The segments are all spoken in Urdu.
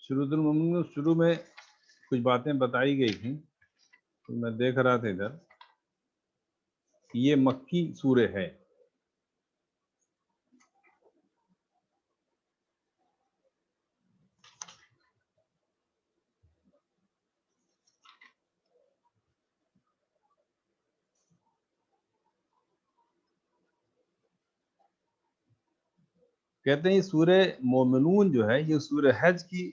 شروع میں کچھ باتیں بتائی گئی تھیں، تو میں دیکھ رہا تھا ادھر، یہ مکی سورہ ہے۔ کہتے ہیں یہ سورہ مومنون جو ہے یہ سورہ حج کی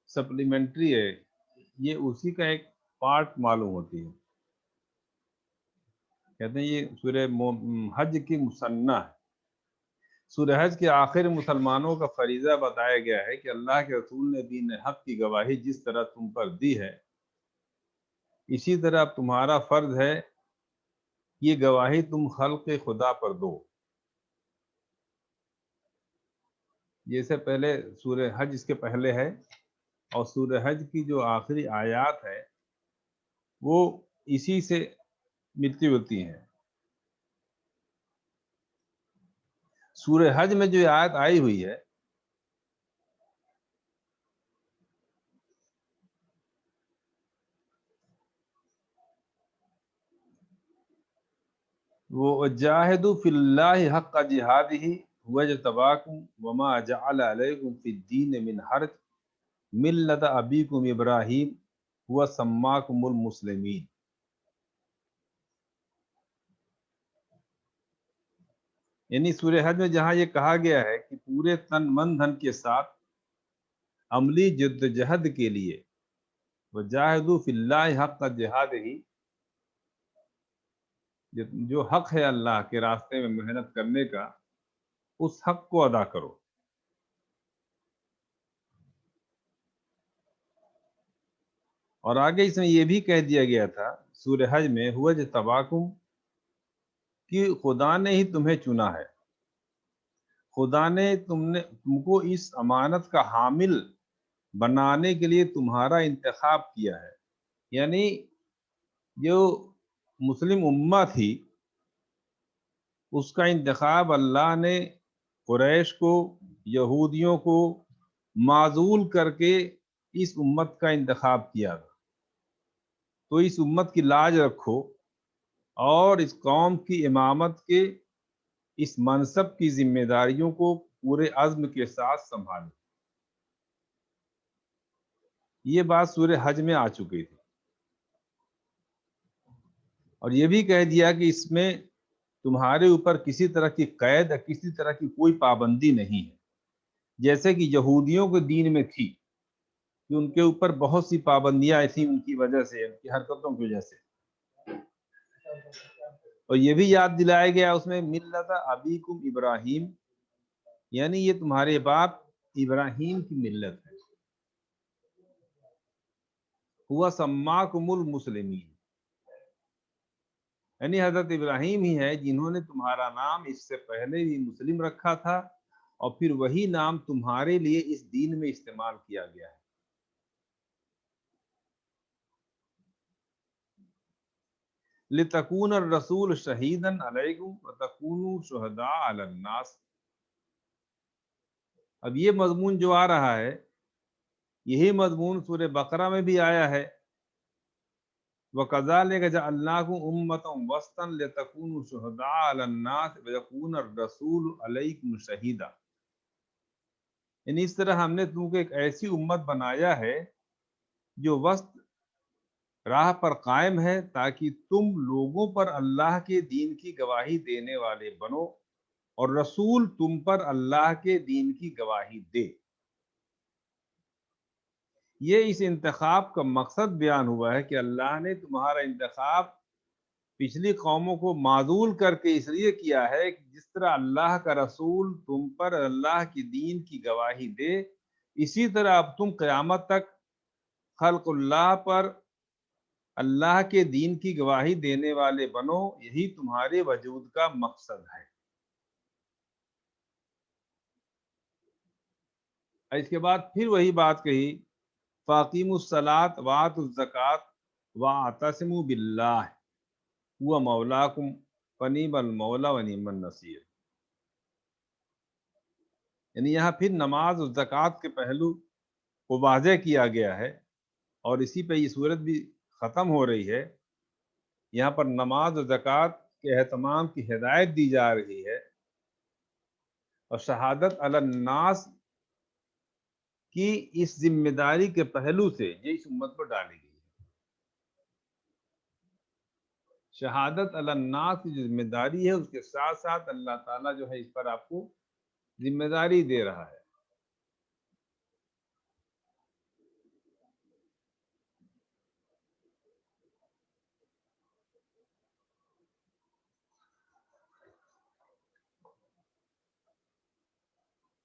سپلیمنٹری ہے، یہ اسی کا ایک پارٹ معلوم ہوتی ہے۔ کہتے ہیں یہ سورہ حج کی مثنیٰ ہے۔ سورہ حج کے آخر مسلمانوں کا فریضہ بتایا گیا ہے کہ اللہ کے رسول نے دین حق کی گواہی جس طرح تم پر دی ہے، اسی طرح اب تمہارا فرض ہے یہ گواہی تم خلق خدا پر دو۔ جیسے پہلے سورہ حج اس کے پہلے ہے، اور سورہ حج کی جو آخری آیات ہے وہ اسی سے ملتی جلتی ہیں۔ سورہ حج میں جو آیت آئی ہوئی ہے وہ جاہدوا فی اللہ حق جہادہ هو اجتباکم وما جعل علیکم فی الدین من حرج ملت ابیکم ابراہیم هو سماکم المسلمین۔ یعنی سورہ حج میں جہاں یہ کہا گیا ہے کہ پورے تن من دھن کے ساتھ عملی جدوجہد کے لیے وجاہدوا فی اللہ حق جہادہ، جو حق ہے اللہ کے راستے میں محنت کرنے کا اس حق کو ادا کرو۔ اور آگے اس میں یہ بھی کہہ دیا گیا تھا سورہ حج میں ہوا اجتباکم، کہ خدا نے ہی تمہیں چنا ہے، خدا نے تم کو اس امانت کا حامل بنانے کے لیے تمہارا انتخاب کیا ہے۔ یعنی جو مسلم امہ تھی اس کا انتخاب اللہ نے قریش کو، یہودیوں کو معزول کر کے اس امت کا انتخاب کیا تھا۔ تو اس امت کی لاج رکھو اور اس قوم کی امامت کے اس منصب کی ذمہ داریوں کو پورے عزم کے ساتھ سنبھالو۔ یہ بات سورہ حج میں آ چکی تھی، اور یہ بھی کہہ دیا کہ اس میں تمہارے اوپر کسی طرح کی قید یا کسی طرح کی کوئی پابندی نہیں ہے، جیسے کہ یہودیوں کے دین میں تھی کہ ان کے اوپر بہت سی پابندیاں ایسی ان کی وجہ سے، ان کی حرکتوں کی وجہ سے۔ اور یہ بھی یاد دلایا گیا اس میں ملت ابیکم ابراہیم، یعنی یہ تمہارے باپ ابراہیم کی ملت ہے۔ ہوا سماکم المسلمین، یعنی حضرت ابراہیم ہی ہے جنہوں نے تمہارا نام اس سے پہلے بھی مسلم رکھا تھا، اور پھر وہی نام تمہارے لیے اس دین میں استعمال کیا گیا ہے۔ لِتَكُونَ الرَّسُولُ شَهِيدًا عَلَيْكُمْ وَتَكُونُوا شُهَدَاءَ عَلَى النَّاسِ۔ اب یہ مضمون جو آ رہا ہے یہی مضمون سورہ بقرہ میں بھی آیا ہے، وَكَذَلِكَ جَعَلْنَاكُمْ أُمَّةً وَسْطًا لِتَكُونُوا شُهَدَاءَ عَلَى النَّاسِ وَيَكُونَ الرَّسُولُ عَلَيْكُمْ شَهِيدًا۔ یعنی اس طرح ہم نے تم کو ایک ایسی امت بنایا ہے جو وسط راہ پر قائم ہے، تاکہ تم لوگوں پر اللہ کے دین کی گواہی دینے والے بنو اور رسول تم پر اللہ کے دین کی گواہی دے۔ یہ اس انتخاب کا مقصد بیان ہوا ہے کہ اللہ نے تمہارا انتخاب پچھلی قوموں کو معزول کر کے اس لیے کیا ہے کہ جس طرح اللہ کا رسول تم پر اللہ کی دین کی گواہی دے، اسی طرح اب تم قیامت تک خلق اللہ پر اللہ کے دین کی گواہی دینے والے بنو، یہی تمہارے وجود کا مقصد ہے۔ اس کے بعد پھر وہی بات کہی، فَأَقِیمُوا الصَّلَاةَ وَآتُوا الزَّکَاةَ وَاعْتَصِمُوا بِاللَّهِ هُوَ مَوْلَاکُمْ فَنِعْمَ الْمَوْلَىٰ وَنِعْمَ النَّصِیرُ۔ یعنی یہاں پھر نماز اور زکوٰۃ کے پہلو وہ واضح کیا گیا ہے، اور اسی پہ یہ صورت بھی ختم ہو رہی ہے۔ یہاں پر نماز و زکوٰۃ کے اہتمام کی ہدایت دی جا رہی ہے، اور شہادت علی الناس کی اس ذمہ داری کے پہلو سے یہ اس امت پر ڈالی گئی ہے۔ شہادت علی الناس کی جو ذمہ داری ہے، اس کے ساتھ ساتھ اللہ تعالیٰ جو ہے اس پر آپ کو ذمہ داری دے رہا ہے۔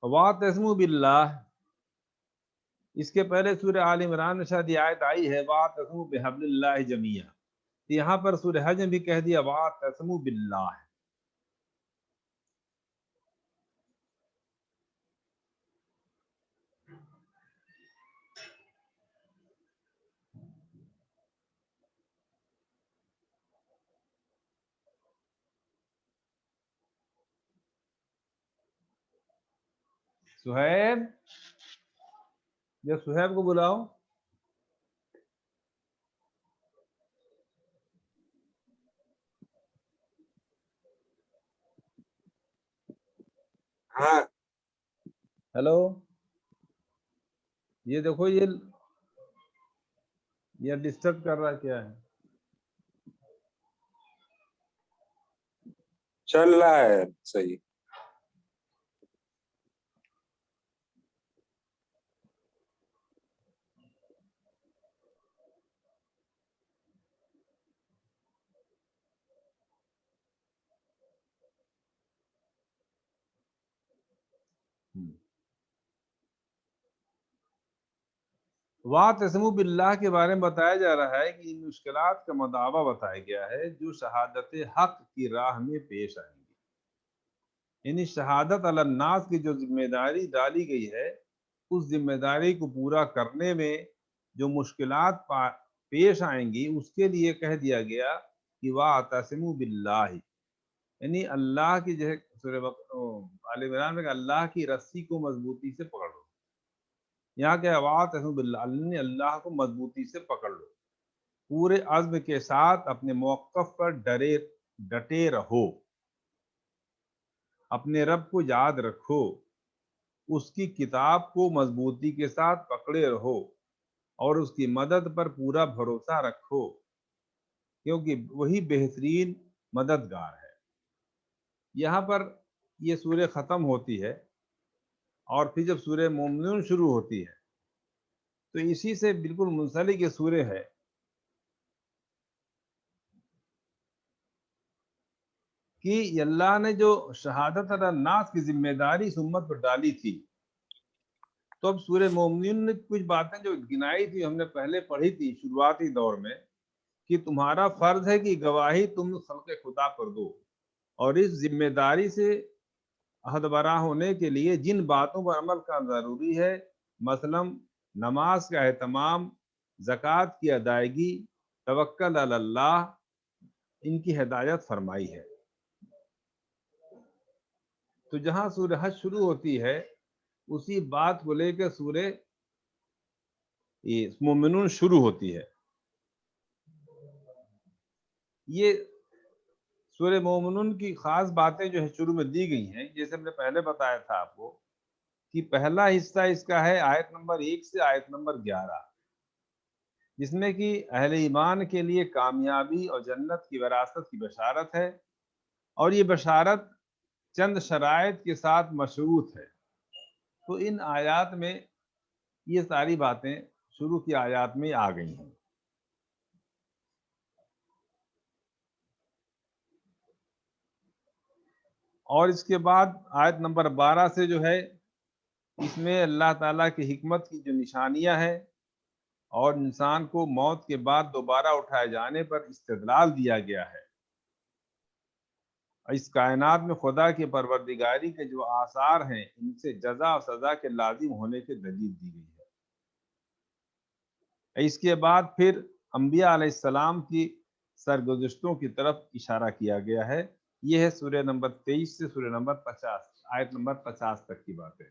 وَاعْتَصِمُوا بِاللَّهِ، اس کے پہلے سورہ آل عمران میں شاید یہ آیت آئی ہے وَاعْتَصِمُوا بِحَبْلِ اللَّهِ جَمِيعًا، یہاں پر سورہ حج میں بھی کہہ دیا وَاعْتَصِمُوا بِاللَّهِ۔ سہیب، یا سہیب کو بلاؤ۔ ہاں ہیلو، یہ دیکھو یہ ڈسٹرب کر رہا کیا ہے؟ چل رہا ہے صحیح۔ وَاعْتَصِمُوا بِاللَّهِ کے بارے میں بتایا جا رہا ہے کہ ان مشکلات کا مداوع بتایا گیا ہے جو شہادت حق کی راہ میں پیش آئیں گی۔ یعنی شہادت علی الناس کی جو ذمہ داری ڈالی گئی ہے، اس ذمہ داری کو پورا کرنے میں جو مشکلات پیش آئیں گی، اس کے لیے کہہ دیا گیا کہ وَاعْتَصِمُوا بِاللَّهِ، یعنی اللہ کی جو ہے سورہ آل عمران میں کہ اللہ کی رسی کو مضبوطی سے پکڑ لو۔ یہاں کہ وَاعْتَصِمُوا بِاللَّهِ، اللہ کو مضبوطی سے پکڑ لو، پورے عزم کے ساتھ اپنے موقف پر ڈٹے رہو، اپنے رب کو یاد رکھو، اس کی کتاب کو مضبوطی کے ساتھ پکڑے رہو، اور اس کی مدد پر پورا بھروسہ رکھو، کیونکہ وہی بہترین مددگار ہے۔ یہاں پر یہ سورہ ختم ہوتی ہے، اور پھر جب سورہ مومنون شروع ہوتی ہے تو اسی سے بالکل منسلک یہ سورہ ہے کہ اللہ نے جو شہادت علی الناس کی ذمہ داری اس امت پر ڈالی تھی، تو اب سورہ مومنین نے کچھ باتیں جو گنائی تھی، ہم نے پہلے پڑھی تھی شروعاتی دور میں، کہ تمہارا فرض ہے کہ گواہی تم خلق خدا پر دو، اور اس ذمہ داری سے عہد برا ہونے کے لیے جن باتوں پر عمل کا ضروری ہے، مثلا نماز کا اہتمام، زکوٰۃ کی ادائیگی، توکل علی اللہ، ان کی ہدایت فرمائی ہے۔ تو جہاں سورہ حج شروع ہوتی ہے، اسی بات کو لے کے سورہ مومنون شروع ہوتی ہے۔ یہ سورہ مومنون کی خاص باتیں جو ہے شروع میں دی گئی ہیں، جیسے ہم نے پہلے بتایا تھا آپ کو کہ پہلا حصہ اس کا ہے آیت نمبر 1 سے آیت نمبر 11، جس میں کہ اہل ایمان کے لیے کامیابی اور جنت کی وراثت کی بشارت ہے، اور یہ بشارت چند شرائط کے ساتھ مشروط ہے۔ تو ان آیات میں یہ ساری باتیں شروع کی آیات میں آ گئی ہیں۔ اور اس کے بعد آیت نمبر 12 سے جو ہے، اس میں اللہ تعالیٰ کی حکمت کی جو نشانیاں ہیں، اور انسان کو موت کے بعد دوبارہ اٹھائے جانے پر استدلال دیا گیا ہے، اس کائنات میں خدا کی پروردگاری کے جو آثار ہیں، ان سے جزا و سزا کے لازم ہونے کی دلیل دی گئی ہے۔ اس کے بعد پھر انبیاء علیہ السلام کی سرگزشتوں کی طرف اشارہ کیا گیا ہے۔ یہ ہے سورہ نمبر 23 سے سورہ نمبر 50، آیت نمبر 50 تک کی بات ہے۔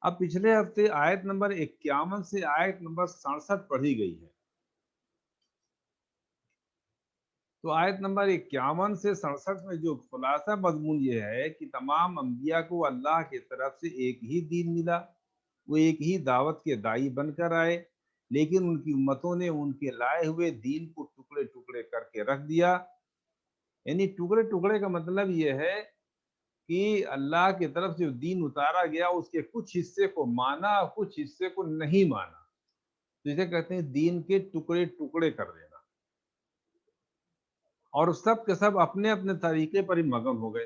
اب پچھلے ہفتے آیت نمبر 51 سے آیت نمبر 67 پڑھی گئی ہے، تو آیت نمبر 51 سے 67 میں جو خلاصہ مضمون یہ ہے کہ تمام انبیاء کو اللہ کی طرف سے ایک ہی دین ملا، وہ ایک ہی دعوت کے داعی بن کر آئے، لیکن ان کی امتوں نے ان کے لائے ہوئے دین کو ٹکڑے ٹکڑے کر کے رکھ دیا۔ یعنی ٹکڑے ٹکڑے کا مطلب یہ ہے کہ اللہ کی طرف سے جو دین اتارا گیا اس کے کچھ حصے کو مانا اور کچھ حصے کو نہیں مانا، تو اسے کہتے ہیں دین کے ٹکڑے ٹکڑے کر دینا، اور سب کے سب اپنے اپنے طریقے پر ہی مگن ہو گئے،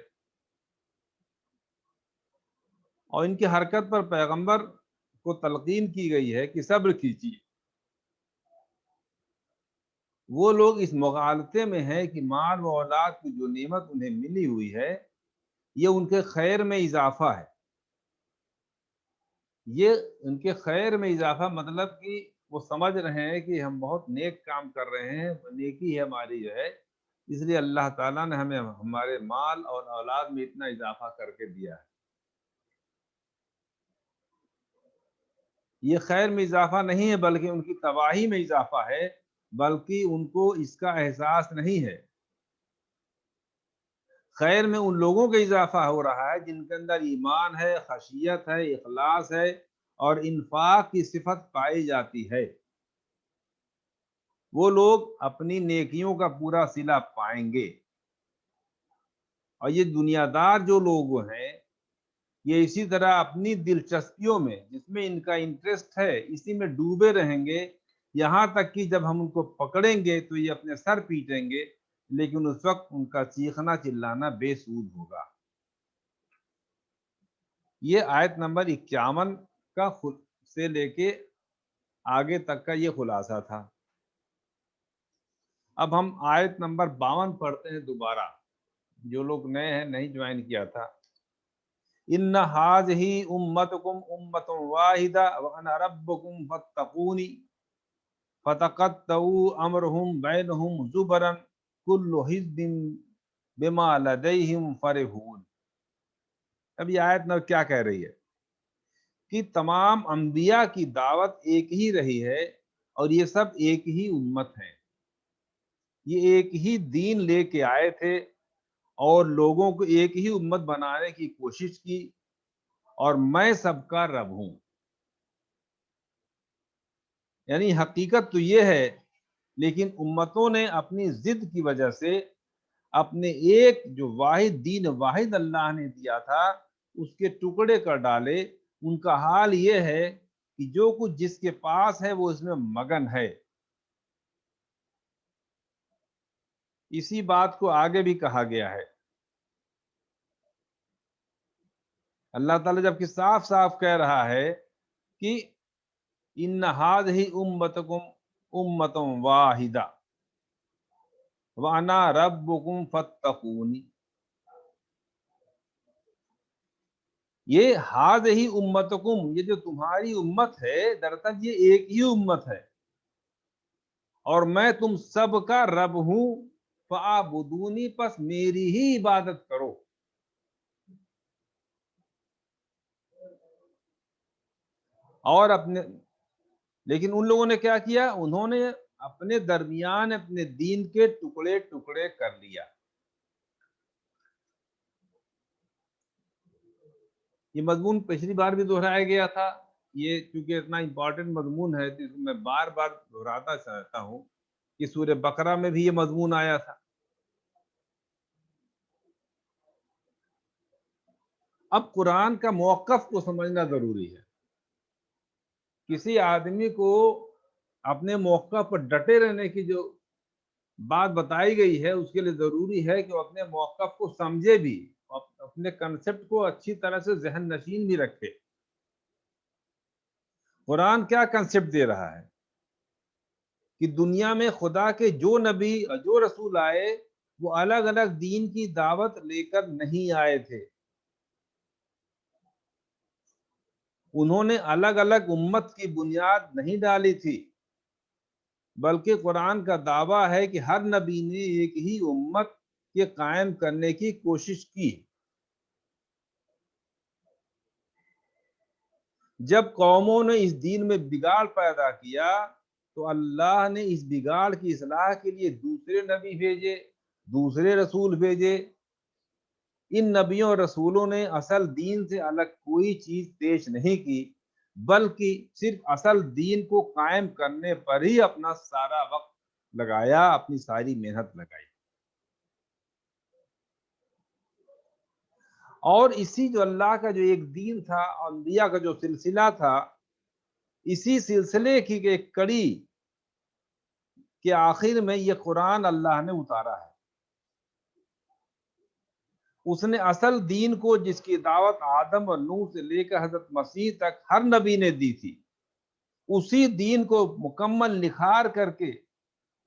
اور ان کی حرکت پر پیغمبر کو تلقین کی گئی ہے کہ صبر کیجیے۔ وہ لوگ اس مغالطے میں ہیں کہ مال و اولاد کی جو نعمت انہیں ملی ہوئی ہے یہ ان کے خیر میں اضافہ ہے، یہ ان کے خیر میں اضافہ مطلب کہ وہ سمجھ رہے ہیں کہ ہم بہت نیک کام کر رہے ہیں، نیکی ہے ہماری جو ہے، اس لیے اللہ تعالیٰ نے ہمیں ہمارے مال اور اولاد میں اتنا اضافہ کر کے دیا ہے۔ یہ خیر میں اضافہ نہیں ہے بلکہ ان کی تباہی میں اضافہ ہے، بلکہ ان کو اس کا احساس نہیں ہے۔ خیر میں ان لوگوں کا اضافہ ہو رہا ہے جن کے اندر ایمان ہے، خشیت ہے، اخلاص ہے اور انفاق کی صفت پائی جاتی ہے۔ وہ لوگ اپنی نیکیوں کا پورا صلہ پائیں گے، اور یہ دنیا دار جو لوگ ہیں یہ اسی طرح اپنی دلچسپیوں میں جس میں ان کا انٹرسٹ ہے اسی میں ڈوبے رہیں گے، یہاں تک کہ جب ہم ان کو پکڑیں گے تو یہ اپنے سر پیٹیں گے، لیکن اس وقت ان کا چیخنا چلانا بے سود ہوگا۔ یہ آیت نمبر 51 کا سے لے کے آگے تک کا یہ خلاصہ تھا۔ اب ہم آیت نمبر 52 پڑھتے ہیں دوبارہ، جو لوگ نئے ہیں نہیں جوائن کیا تھا۔ ان هذه امتکم امۃ واحدہ وانا ربکم فاتقونی فتقطعوا امرهم بینہم زبرا کل حزب بما لدیہم فرحون۔ اب یہ آیت نمبر کیا کہہ رہی ہے کہ تمام انبیاء کی دعوت ایک ہی رہی ہے اور یہ سب ایک ہی امت ہیں، یہ ایک ہی دین لے کے آئے تھے اور لوگوں کو ایک ہی امت بنانے کی کوشش کی، اور میں سب کا رب ہوں۔ یعنی حقیقت تو یہ ہے، لیکن امتوں نے اپنی ضد کی وجہ سے اپنے ایک جو واحد دین واحد اللہ نے دیا تھا اس کے ٹکڑے کر ڈالے۔ ان کا حال یہ ہے کہ جو کچھ جس کے پاس ہے وہ اس میں مگن ہے۔ اسی بات کو آگے بھی کہا گیا ہے، اللہ تعالیٰ جب کہ صاف صاف کہہ رہا ہے کہ ان ہذہ امتکم امۃ واحدہ وانا ربکم فاتقونی۔ یہ ہذہ امتکم، یہ جو تمہاری امت ہے دراصل یہ ایک ہی امت ہے، اور میں تم سب کا رب ہوں، فاعبدونی، پس میری ہی عبادت کرو۔ اور لیکن ان لوگوں نے کیا کیا؟ انہوں نے اپنے درمیان اپنے دین کے ٹکڑے ٹکڑے کر لیا۔ یہ مضمون پچھلی بار بھی دہرایا گیا تھا، یہ چونکہ اتنا امپورٹنٹ مضمون ہے تو میں بار بار دہراتا چاہتا ہوں کہ سورہ بقرہ میں بھی یہ مضمون آیا تھا۔ اب قرآن کا موقف کو سمجھنا ضروری ہے۔ کسی آدمی کو اپنے موقف پر ڈٹے رہنے کی جو بات بتائی گئی ہے اس کے لیے ضروری ہے کہ وہ اپنے موقف کو سمجھے بھی، اپنے کنسپٹ کو اچھی طرح سے ذہن نشین بھی رکھے۔ قرآن کیا کنسپٹ دے رہا ہے کہ دنیا میں خدا کے جو نبی اور جو رسول آئے وہ الگ الگ دین کی دعوت لے کر نہیں آئے تھے، انہوں نے الگ الگ امت کی بنیاد نہیں ڈالی تھی، بلکہ قرآن کا دعویٰ ہے کہ ہر نبی نے ایک ہی امت کے قائم کرنے کی کوشش کی۔ جب قوموں نے اس دین میں بگاڑ پیدا کیا تو اللہ نے اس بگاڑ کی اصلاح کے لیے دوسرے نبی بھیجے، دوسرے رسول بھیجے۔ ان نبیوں اور رسولوں نے اصل دین سے الگ کوئی چیز پیش نہیں کی، بلکہ صرف اصل دین کو قائم کرنے پر ہی اپنا سارا وقت لگایا، اپنی ساری محنت لگائی۔ اور اسی جو اللہ کا جو ایک دین تھا، انبیاء کا جو سلسلہ تھا، اسی سلسلے کی ایک کڑی کہ آخر میں یہ قرآن اللہ نے اتارا ہے۔ اس نے اصل دین کو، جس کی دعوت آدم اور نوح سے لے کر حضرت مسیح تک ہر نبی نے دی تھی، اسی دین کو مکمل نکھار کر کے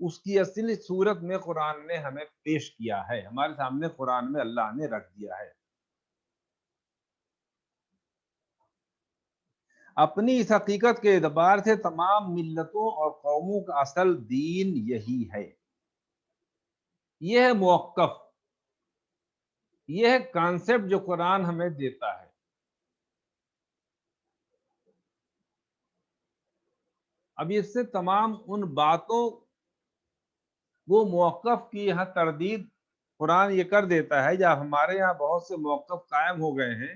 اس کی اصلی صورت میں قرآن نے ہمیں پیش کیا ہے، ہمارے سامنے قرآن میں اللہ نے رکھ دیا ہے۔ اپنی اس حقیقت کے اعتبار سے تمام ملتوں اور قوموں کا اصل دین یہی ہے۔ یہ ہے موقف، یہ ہے کانسیپٹ جو قرآن ہمیں دیتا ہے۔ اب اس سے تمام ان باتوں وہ موقف کی یہاں تردید قرآن یہ کر دیتا ہے، جب ہمارے یہاں بہت سے موقف قائم ہو گئے ہیں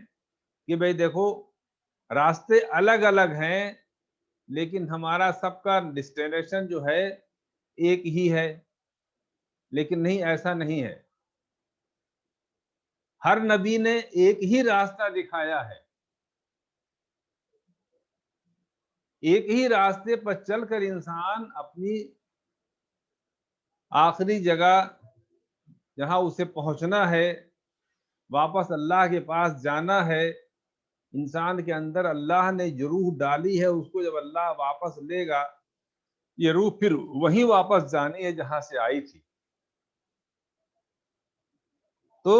کہ بھئی دیکھو راستے الگ الگ ہیں، لیکن ہمارا سب کا ڈسٹینیشن جو ہے ایک ہی ہے، لیکن نہیں، ایسا نہیں ہے۔ ہر نبی نے ایک ہی راستہ دکھایا ہے، ایک ہی راستے پر چل کر انسان اپنی آخری جگہ جہاں اسے پہنچنا ہے، واپس اللہ کے پاس جانا ہے۔ انسان کے اندر اللہ نے جو روح ڈالی ہے، اس کو جب اللہ واپس لے گا، یہ روح پھر وہیں واپس جانی ہے جہاں سے آئی تھی۔ تو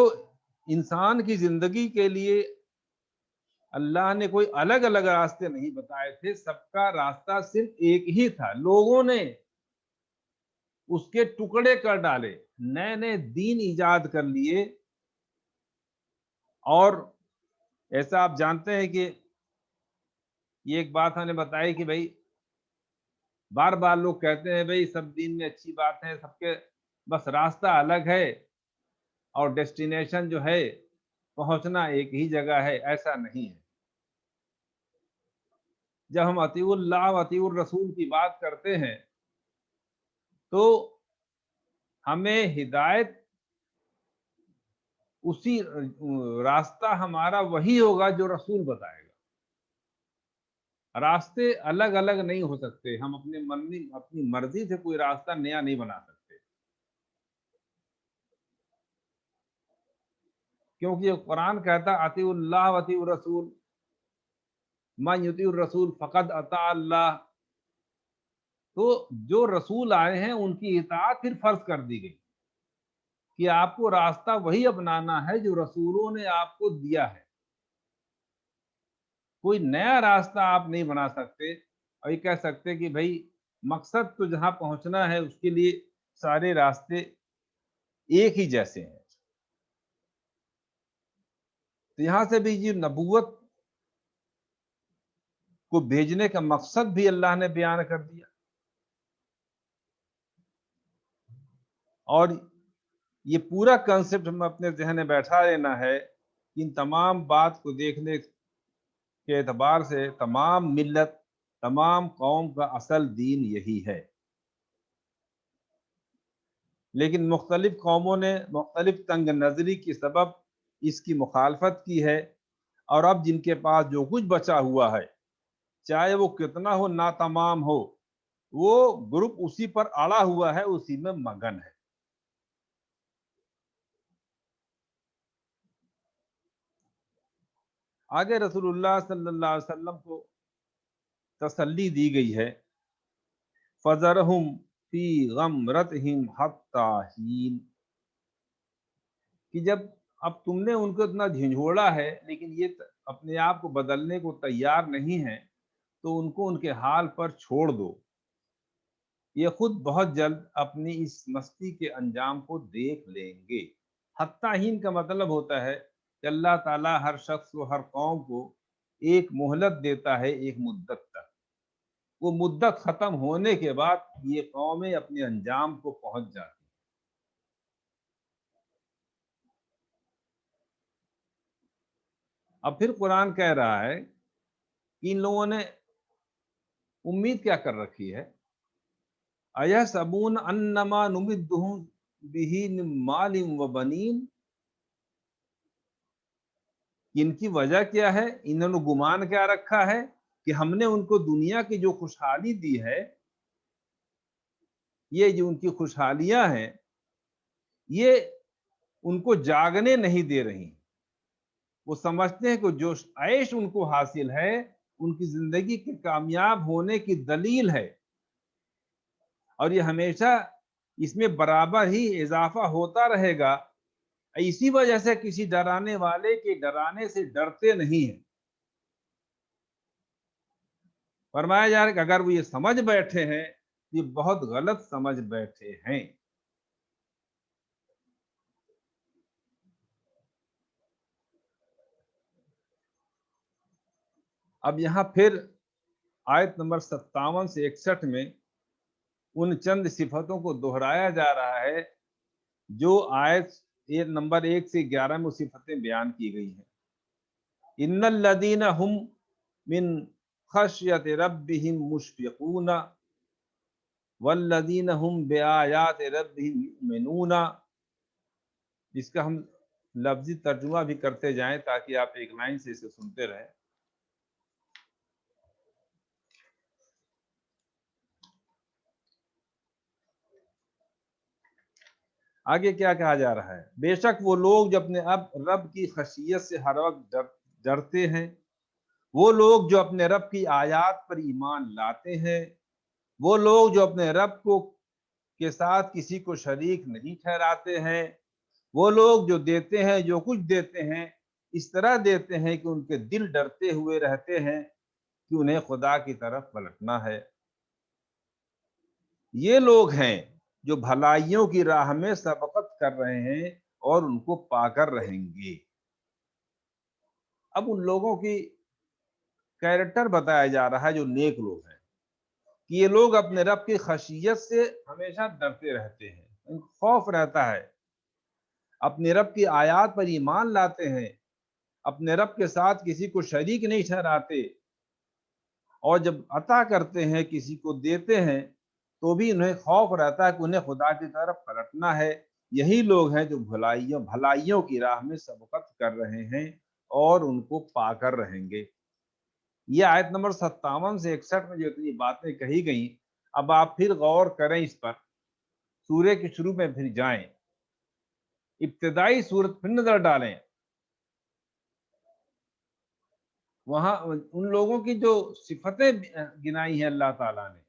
انسان کی زندگی کے لیے اللہ نے کوئی الگ الگ راستے نہیں بتائے تھے، سب کا راستہ صرف ایک ہی تھا۔ لوگوں نے اس کے ٹکڑے کر ڈالے، نئے نئے دین ایجاد کر لیے، اور ایسا آپ جانتے ہیں کہ یہ ایک بات ہم نے بتائی کہ بھائی بار بار لوگ کہتے ہیں بھائی سب دین میں اچھی بات ہے، سب کے بس راستہ الگ ہے اور ڈیسٹینیشن جو ہے پہنچنا ایک ہی جگہ ہے، ایسا نہیں ہے۔ جب ہم اطیع اللہ و اطیع الرسول کی بات کرتے ہیں تو ہمیں ہدایت اسی راستہ ہمارا وہی ہوگا جو رسول بتائے گا۔ راستے الگ الگ نہیں ہو سکتے، ہم اپنی مرضی سے کوئی راستہ نیا نہیں بنا سکتے، کیونکہ قرآن کہتا اطیع اللہ و اطیع الرسول، من یطیع الرسول فقد اطاع اللہ۔ تو جو رسول آئے ہیں ان کی اطاعت پھر فرض کر دی گئی کہ آپ کو راستہ وہی اپنانا ہے جو رسولوں نے آپ کو دیا ہے، کوئی نیا راستہ آپ نہیں بنا سکتے اور یہ کہہ سکتے کہ بھائی مقصد تو جہاں پہنچنا ہے اس کے لیے سارے راستے ایک ہی جیسے ہیں۔ تو یہاں سے بھی یہ نبوت کو بھیجنے کا مقصد بھی اللہ نے بیان کر دیا، اور یہ پورا کنسپٹ ہم اپنے ذہن میں بیٹھا لینا ہے کہ ان تمام بات کو دیکھنے کے اعتبار سے تمام ملت، تمام قوم کا اصل دین یہی ہے، لیکن مختلف قوموں نے مختلف تنگ نظری کے سبب اس کی مخالفت کی ہے، اور اب جن کے پاس جو کچھ بچا ہوا ہے، چاہے وہ کتنا ہو ناتمام ہو، وہ گروپ اسی پر اڑا ہوا ہے، اسی میں مگن ہے۔ آگے رسول اللہ صلی اللہ علیہ وسلم کو تسلی دی گئی ہے، فَذَرْهُمْ فِي غَمْرَتِهِمْ حَتَّى حِينٍ، کہ جب اب تم نے ان کو اتنا جھنجھوڑا ہے لیکن یہ اپنے آپ کو بدلنے کو تیار نہیں ہے، تو ان کو ان کے حال پر چھوڑ دو، یہ خود بہت جلد اپنی اس مستی کے انجام کو دیکھ لیں گے۔ حتیٰ ہین کا مطلب ہوتا ہے کہ اللہ تعالیٰ ہر شخص کو، ہر قوم کو ایک مہلت دیتا ہے ایک مدت تک، وہ مدت ختم ہونے کے بعد یہ قومیں اپنے انجام کو پہنچ جاتی ہیں۔ اب پھر قرآن کہہ رہا ہے کہ ان لوگوں نے امید کیا کر رکھی ہے، اَيَحْسَبُونَ أَنَّمَا نُمِدُّهُم بِهِ مِن مَّالٍ وَبَنِينَ، ان کی وجہ کیا ہے، انہوں نے گمان کیا رکھا ہے کہ ہم نے ان کو دنیا کی جو خوشحالی دی ہے، یہ جو ان کی خوشحالیاں ہیں، یہ ان کو جاگنے نہیں دے رہی۔ وہ سمجھتے ہیں کہ جو عیش ان کو حاصل ہے ان کی زندگی کے کامیاب ہونے کی دلیل ہے، اور یہ ہمیشہ اس میں برابر ہی اضافہ ہوتا رہے گا۔ اسی وجہ سے کسی ڈرانے والے کے ڈرانے سے ڈرتے نہیں ہیں۔ فرمایا جا رہا ہے کہ اگر وہ یہ سمجھ بیٹھے ہیں، یہ بہت غلط سمجھ بیٹھے ہیں۔ اب یہاں پھر آیت نمبر 57 سے 61 میں ان چند صفتوں کو دہرایا جا رہا ہے جو آیت نمبر 1 سے 11 میں صفتیں بیان کی گئی ہیں۔ ان الذین هم من خشیت ربهم مشفقون والذین هم بآیات ربهم یؤمنون، جس کا ہم لفظی ترجمہ بھی کرتے جائیں تاکہ آپ ایک لائن سے اسے سنتے رہیں۔ آگے کیا کہا جا رہا ہے، بے شک وہ لوگ جو اپنے رب کی خشیت سے ہر وقت ڈرتے ہیں، وہ لوگ جو اپنے رب کی آیات پر ایمان لاتے ہیں، وہ لوگ جو اپنے رب کے ساتھ کسی کو شریک نہیں ٹھہراتے ہیں، وہ لوگ جو دیتے ہیں، جو کچھ دیتے ہیں اس طرح دیتے ہیں کہ ان کے دل ڈرتے ہوئے رہتے ہیں کہ انہیں خدا کی طرف پلٹنا ہے۔ یہ لوگ ہیں جو بھلائیوں کی راہ میں سبقت کر رہے ہیں اور ان کو پا کر رہیں گے۔ اب ان لوگوں کی کیریکٹر بتایا جا رہا ہے جو نیک لوگ ہیں، کہ یہ لوگ اپنے رب کی خشیت سے ہمیشہ ڈرتے رہتے ہیں، ان کو خوف رہتا ہے، اپنے رب کی آیات پر ایمان لاتے ہیں، اپنے رب کے ساتھ کسی کو شریک نہیں ٹھہراتے، اور جب عطا کرتے ہیں کسی کو دیتے ہیں تو بھی انہیں خوف رہتا ہے کہ انہیں خدا کی طرف پلٹنا ہے۔ یہی لوگ ہیں جو بھلائیوں کی راہ میں سبقت کر رہے ہیں اور ان کو پا کر رہیں گے۔ یہ آیت نمبر 57 سے 61 میں جو اتنی باتیں کہی گئیں، اب آپ پھر غور کریں اس پر، سورہ کے شروع میں پھر جائیں، ابتدائی سورت پھر نظر ڈالیں، وہاں ان لوگوں کی جو صفتیں گنائی ہیں اللہ تعالیٰ نے۔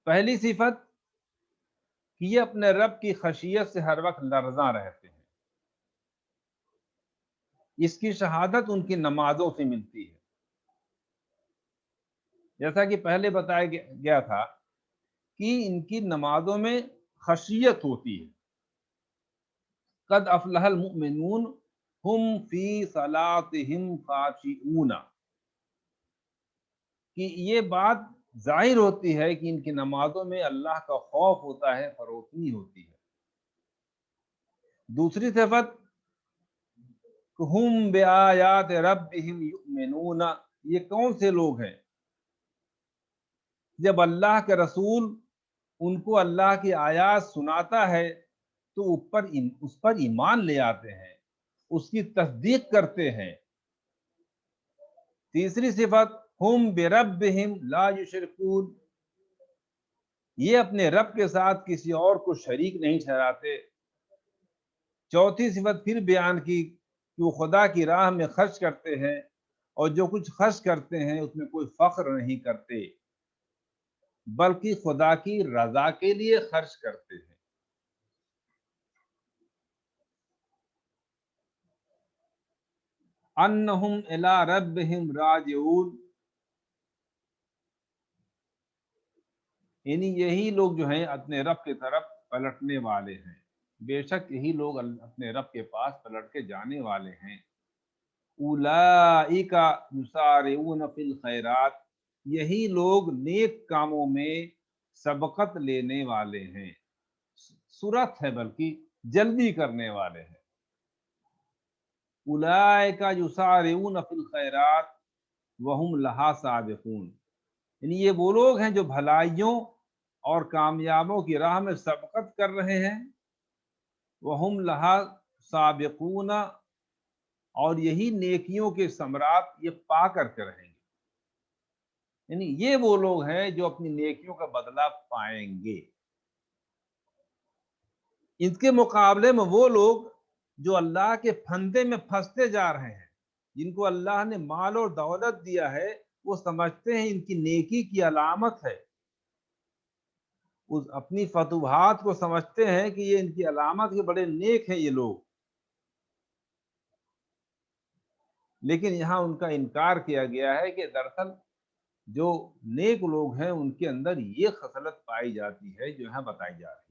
پہلی صفت کہ یہ اپنے رب کی خشیت سے ہر وقت لرزاں رہتے ہیں، اس کی شہادت ان کی نمازوں سے ملتی ہے۔ جیسا کہ پہلے بتایا گیا تھا کہ ان کی نمازوں میں خشیت ہوتی ہے۔ قد افلح المؤمنون ہم فی صلاتہم خاشعون، کہ یہ بات ظاہر ہوتی ہے کہ ان کی نمازوں میں اللہ کا خوف ہوتا ہے، فروتنی ہوتی ہے۔ دوسری صفت ہم بآیات ربہم یؤمنون، یہ کون سے لوگ ہیں؟ جب اللہ کے رسول ان کو اللہ کی آیات سناتا ہے تو اس پر ایمان لے آتے ہیں، اس کی تصدیق کرتے ہیں۔ تیسری صفت ہم بربہم لا یشرکون، یہ اپنے رب کے ساتھ کسی اور کو شریک نہیں ٹھہراتے۔ چوتھی صفت پھر بیان کی کہ وہ خدا کی راہ میں خرچ کرتے ہیں، اور جو کچھ خرچ کرتے ہیں اس میں کوئی فخر نہیں کرتے بلکہ خدا کی رضا کے لیے خرچ کرتے ہیں۔ انہم الی ربہم راجعون، یعنی یہی لوگ جو ہیں اپنے رب کی طرف پلٹنے والے ہیں، بے شک یہی لوگ اپنے رب کے پاس پلٹ کے جانے والے ہیں۔ اولئک یسارعون فی الخیرات، یہی لوگ نیک کاموں میں سبقت لینے والے ہیں، سرعت ہے بلکہ جلدی کرنے والے ہیں۔ اولئک یسارعون فی الخیرات وہم لہا سابقون، یعنی یہ وہ لوگ ہیں جو بھلائیوں اور کامیابوں کی راہ میں سبقت کر رہے ہیں، وہم لہا سابقون، اور یہی نیکیوں کے ثمرات یہ پا کر کے رہیں گے، یعنی یہ وہ لوگ ہیں جو اپنی نیکیوں کا بدلہ پائیں گے۔ ان کے مقابلے میں وہ لوگ جو اللہ کے پھندے میں پھنستے جا رہے ہیں، جن کو اللہ نے مال اور دولت دیا ہے، وہ سمجھتے ہیں ان کی نیکی کی علامت ہے، اس اپنی فتوحات کو سمجھتے ہیں کہ یہ ان کی علامت کے بڑے نیک ہیں یہ لوگ، لیکن یہاں ان کا انکار کیا گیا ہے کہ دراصل جو نیک لوگ ہیں ان کے اندر یہ خصلت پائی جاتی ہے جو یہاں بتائی جا رہی ہے۔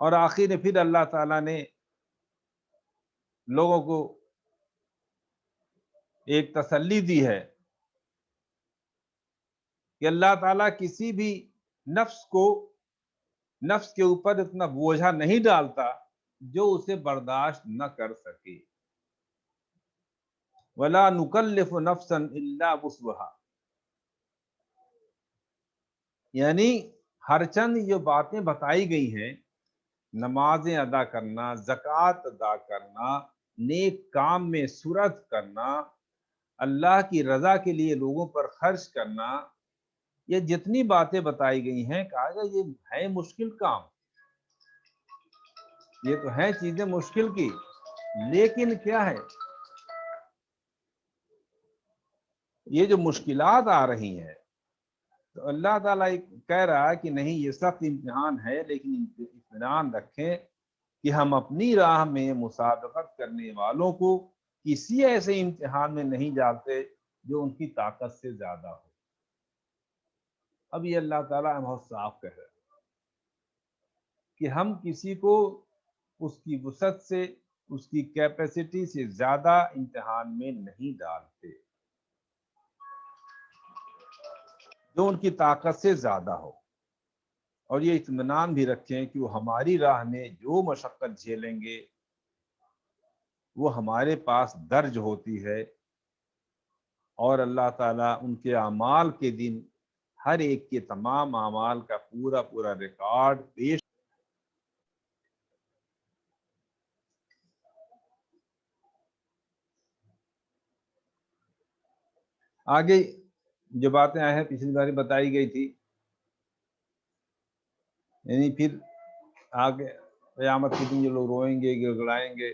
اور آخر میں پھر اللہ تعالیٰ نے لوگوں کو ایک تسلی دی ہے کہ اللہ تعالیٰ کسی بھی نفس کے اوپر اتنا بوجھا نہیں ڈالتا جو اسے برداشت نہ کر سکے، وَلَا نُكَلِّفُ نَفْسًا إِلَّا وُسْعَهَا، یعنی ہر چند جو باتیں بتائی گئی ہیں، نمازیں ادا کرنا، زکوٰۃ ادا کرنا، نیک کام میں سرعت کرنا، اللہ کی رضا کے لیے لوگوں پر خرچ کرنا، یہ جتنی باتیں بتائی گئی ہیں، کہا گیا یہ ہے مشکل کام، یہ تو ہیں چیزیں مشکل کی، لیکن کیا ہے، یہ جو مشکلات آ رہی ہیں تو اللہ تعالیٰ کہہ رہا ہے کہ نہیں یہ سخت امتحان ہے، لیکن اطمینان رکھیں کہ ہم اپنی راہ میں مسابقت کرنے والوں کو کسی ایسے امتحان میں نہیں ڈالتے جو ان کی طاقت سے زیادہ ہو۔ اب یہ اللہ تعالیٰ بہت صاف کہہ رہا ہے کہ ہم کسی کو اس کی وسعت سے، اس کی کیپیسٹی سے زیادہ امتحان میں نہیں ڈالتے، جو ان کی طاقت سے زیادہ ہو، اور یہ اطمینان بھی رکھیں کہ وہ ہماری راہ میں جو مشقت جھیلیں گے وہ ہمارے پاس درج ہوتی ہے، اور اللہ تعالیٰ ان کے اعمال کے دن ہر ایک کے تمام اعمال کا پورا پورا ریکارڈ پیش۔ آگے جو باتیں آئے ہیں پچھلی بار بتائی گئی تھی، یعنی پھر آگے قیامت کے دن جو لوگ روئیں گے، گڑگڑائیں گے،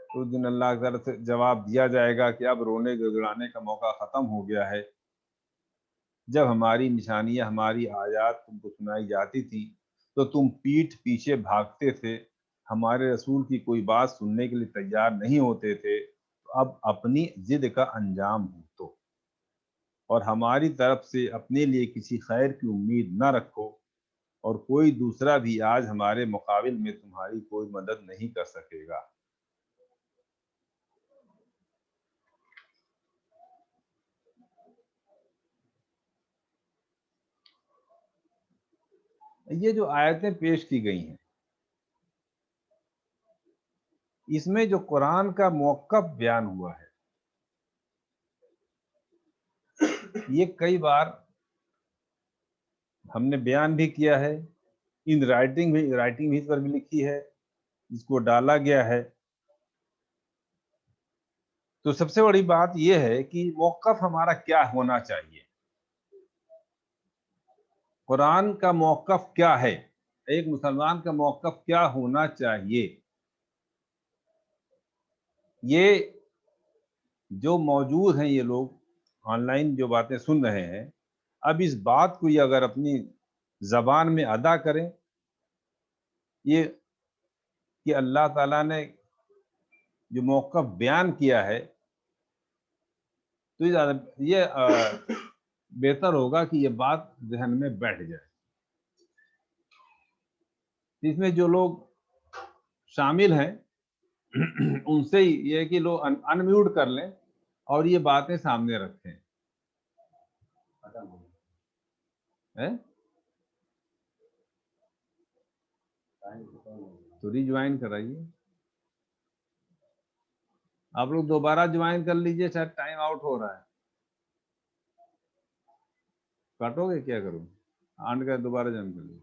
اس دن اللہ کی طرف سے جواب دیا جائے گا کہ اب رونے گڑگڑانے کا موقع ختم ہو گیا ہے۔ جب ہماری نشانیاں، ہماری آیات تم کو سنائی جاتی تھی تو تم پیٹھ پیچھے بھاگتے تھے، ہمارے رسول کی کوئی بات سننے کے لیے تیار نہیں ہوتے تھے، تو اب اپنی ضد کا انجام ہو تو، اور ہماری طرف سے اپنے لیے کسی خیر کی امید نہ رکھو، اور کوئی دوسرا بھی آج ہمارے مقابل میں تمہاری کوئی مدد نہیں کر سکے گا۔ یہ جو آیتیں پیش کی گئی ہیں، اس میں جو قرآن کا موقف بیان ہوا ہے، یہ کئی بار ہم نے بیان بھی کیا ہے، ان رائٹنگ بھی اس پر بھی لکھی ہے، جس کو ڈالا گیا ہے۔ تو سب سے بڑی بات یہ ہے کہ موقف ہمارا کیا ہونا چاہیے، قرآن کا موقف کیا ہے، ایک مسلمان کا موقف کیا ہونا چاہیے۔ یہ جو موجود ہیں یہ لوگ آن لائن جو باتیں سن رہے ہیں، اب اس بات کو یہ اگر اپنی زبان میں ادا کریں، یہ کہ اللہ تعالیٰ نے جو موقف بیان کیا ہے، تو یہ بہتر ہوگا کہ یہ بات ذہن میں بیٹھ جائے۔ اس میں جو لوگ شامل ہیں ان سے یہ ہے کہ لوگ انمیوٹ کر لیں اور یہ باتیں سامنے رکھیں. تو ری جوائن کرائیے. آپ لوگ دوبارہ جوائن کر لیجئے، شاید ٹائم آؤٹ ہو رہا ہے. کاٹو گے کیا کروں؟ آنڈ کا دوبارہ جوائن کر لیجیے.